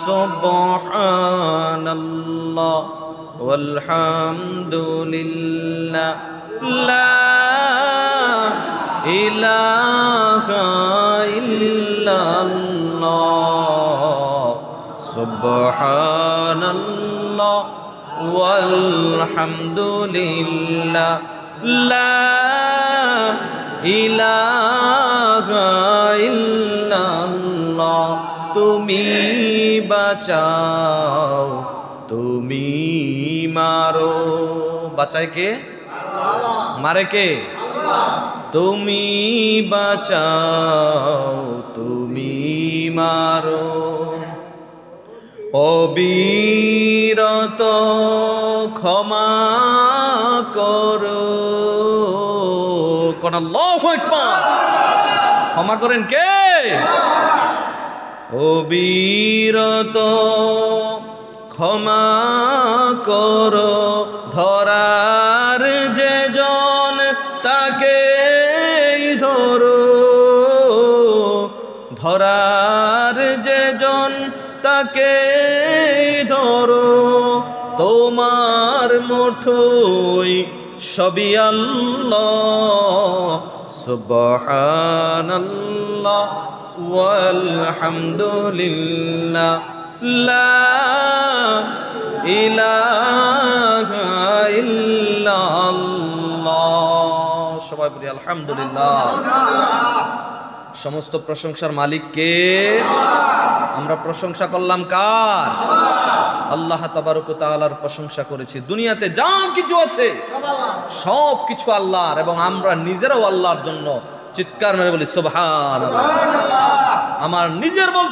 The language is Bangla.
সুবহানাল্লাহ ওয়ালহামদুলিল্লাহ লা ইলাহা ইল্লাল্লাহ সুবহানাল্লাহ ওয়ালহামদুলিল্লাহ লা ইলাহা ইল্লাল্লাহ। তুমি বাঁচাও, তুমি মারো। বাঁচায় কে? মারে কে? তুমি বাঁচাও, তুমি মারো। অবিরত ক্ষমা করো। কোন আল্লাহু আকবার। ক্ষমা করেন কে? অবিরত ক্ষমা করো। ধরার যে জন তাকে ধরো, ধরার যে জন তাকে ধরো। তোমার মুঠোয় সবই আল্লাহ। সুবহানাল্লাহ ওয়ালহামদুলিল্লাহ লা ইলাহা ইল্লাল্লাহ। সবাই বলি আলহামদুলিল্লাহ। সমস্ত প্রশংসার মালিক কে? আমরা প্রশংসা করলাম কার? আল্লাহ তাবারক ওয়া তাআলার প্রশংসা করেছি। দুনিয়াতে যা কিছু আছে সব কিছু আল্লাহর, এবং আমরা নিজেরাও আল্লাহর জন্য চিৎকার মেরে বলি সুবহানাল্লাহ। আমার নিজের বলতে